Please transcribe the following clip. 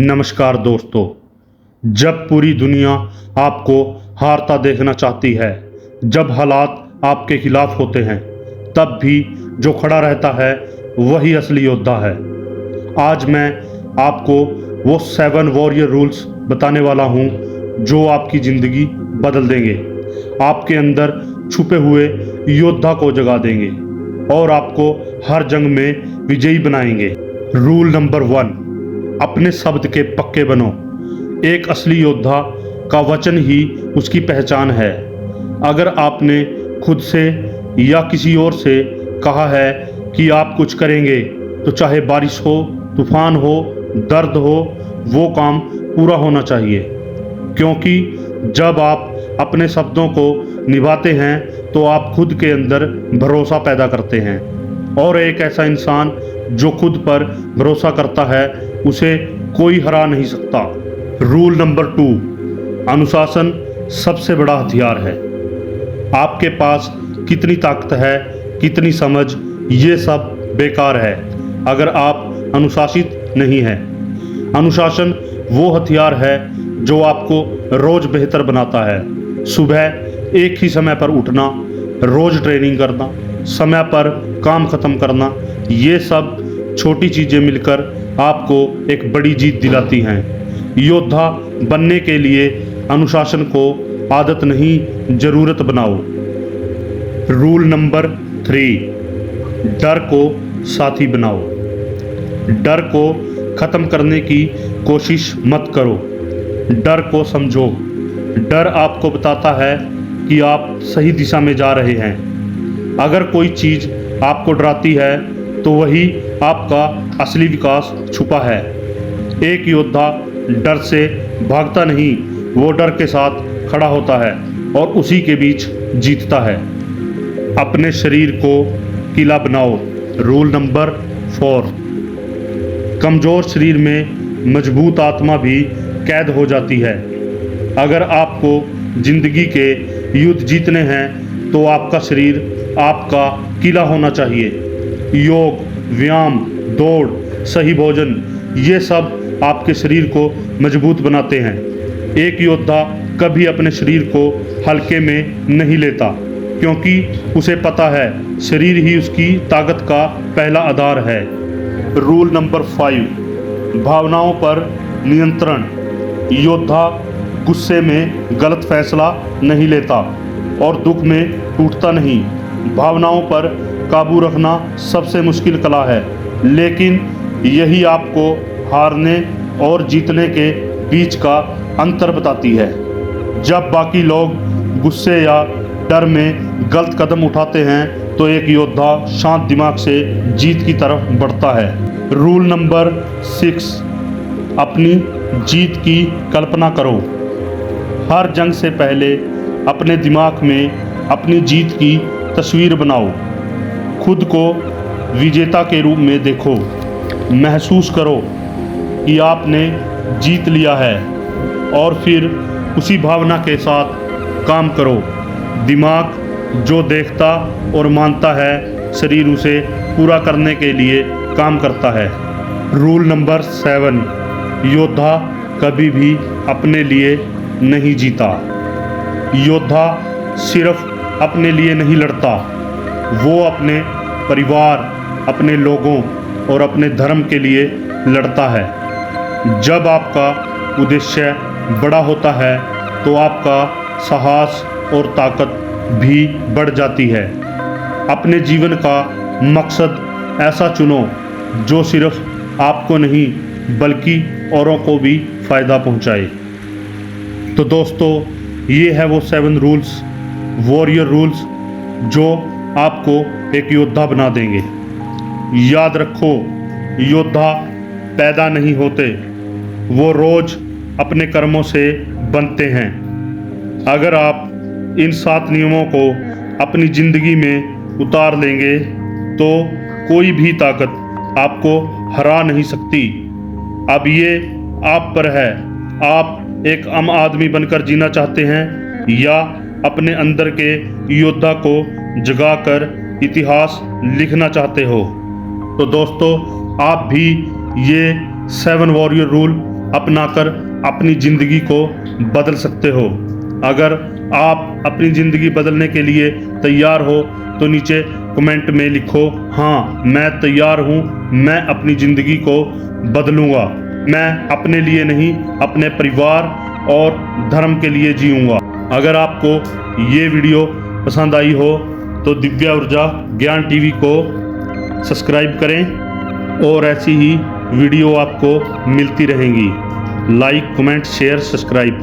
नमस्कार दोस्तों। जब पूरी दुनिया आपको हारता देखना चाहती है, जब हालात आपके खिलाफ होते हैं, तब भी जो खड़ा रहता है वही असली योद्धा है। आज मैं आपको वो 7 वॉरियर रूल्स बताने वाला हूँ जो आपकी ज़िंदगी बदल देंगे, आपके अंदर छुपे हुए योद्धा को जगा देंगे और आपको हर जंग में विजयी बनाएंगे। रूल नंबर 1, अपने शब्द के पक्के बनो। एक असली योद्धा का वचन ही उसकी पहचान है। अगर आपने खुद से या किसी और से कहा है कि आप कुछ करेंगे, तो चाहे बारिश हो, तूफान हो, दर्द हो, वो काम पूरा होना चाहिए। क्योंकि जब आप अपने शब्दों को निभाते हैं तो आप खुद के अंदर भरोसा पैदा करते हैं, और एक ऐसा इंसान जो खुद पर भरोसा करता है उसे कोई हरा नहीं सकता। रूल नंबर 2, अनुशासन सबसे बड़ा हथियार है। आपके पास कितनी ताकत है, कितनी समझ, ये सब बेकार है अगर आप अनुशासित नहीं हैं। अनुशासन वो हथियार है जो आपको रोज बेहतर बनाता है। सुबह एक ही समय पर उठना, रोज ट्रेनिंग करना, समय पर काम खत्म करना, ये सब छोटी चीज़ें मिलकर आपको एक बड़ी जीत दिलाती हैं। योद्धा बनने के लिए अनुशासन को आदत नहीं, ज़रूरत बनाओ। रूल नंबर 3, डर को साथी बनाओ। डर को ख़त्म करने की कोशिश मत करो, डर को समझो। डर आपको बताता है कि आप सही दिशा में जा रहे हैं। अगर कोई चीज़ आपको डराती है तो वही आपका असली विकास छुपा है। एक योद्धा डर से भागता नहीं, वो डर के साथ खड़ा होता है और उसी के बीच जीतता है। अपने शरीर को किला बनाओ। रूल नंबर 4, कमज़ोर शरीर में मजबूत आत्मा भी कैद हो जाती है। अगर आपको ज़िंदगी के युद्ध जीतने हैं तो आपका शरीर आपका किला होना चाहिए। योग, व्यायाम, दौड़, सही भोजन, ये सब आपके शरीर को मजबूत बनाते हैं। एक योद्धा कभी अपने शरीर को हल्के में नहीं लेता, क्योंकि उसे पता है शरीर ही उसकी ताकत का पहला आधार है। रूल नंबर 5, भावनाओं पर नियंत्रण। योद्धा गुस्से में गलत फैसला नहीं लेता और दुख में टूटता नहीं। भावनाओं पर काबू रखना सबसे मुश्किल कला है, लेकिन यही आपको हारने और जीतने के बीच का अंतर बताती है। जब बाकी लोग गुस्से या डर में गलत कदम उठाते हैं तो एक योद्धा शांत दिमाग से जीत की तरफ बढ़ता है। रूल नंबर 6, अपनी जीत की कल्पना करो। हर जंग से पहले अपने दिमाग में अपनी जीत की तस्वीर बनाओ। खुद को विजेता के रूप में देखो। महसूस करो कि आपने जीत लिया है और फिर उसी भावना के साथ काम करो। दिमाग जो देखता और मानता है, शरीर उसे पूरा करने के लिए काम करता है। रूल नंबर 7, योद्धा कभी भी अपने लिए नहीं जीता। योद्धा सिर्फ अपने लिए नहीं लड़ता, वो अपने परिवार, अपने लोगों और अपने धर्म के लिए लड़ता है। जब आपका उद्देश्य बड़ा होता है तो आपका साहस और ताकत भी बढ़ जाती है। अपने जीवन का मकसद ऐसा चुनो जो सिर्फ आपको नहीं बल्कि औरों को भी फ़ायदा पहुंचाए। तो दोस्तों, ये है वो 7 रूल्स, वॉरियर रूल्स, जो आपको एक योद्धा बना देंगे। याद रखो, योद्धा पैदा नहीं होते, वो रोज अपने कर्मों से बनते हैं। अगर आप इन 7 नियमों को अपनी ज़िंदगी में उतार लेंगे तो कोई भी ताकत आपको हरा नहीं सकती। अब ये आप पर है, आप एक आम आदमी बनकर जीना चाहते हैं या अपने अंदर के योद्धा को जगाकर इतिहास लिखना चाहते हो। तो दोस्तों, आप भी ये 7 वॉरियर रूल अपनाकर अपनी ज़िंदगी को बदल सकते हो। अगर आप अपनी ज़िंदगी बदलने के लिए तैयार हो तो नीचे कमेंट में लिखो, हाँ मैं तैयार हूँ, मैं अपनी ज़िंदगी को बदलूँगा। मैं अपने लिए नहीं, अपने परिवार और धर्म के लिए जीऊँगा। अगर आपको ये वीडियो पसंद आई हो तो दिव्या ऊर्जा ज्ञान टीवी को सब्सक्राइब करें और ऐसी ही वीडियो आपको मिलती रहेंगी। Like, comment, share, subscribe.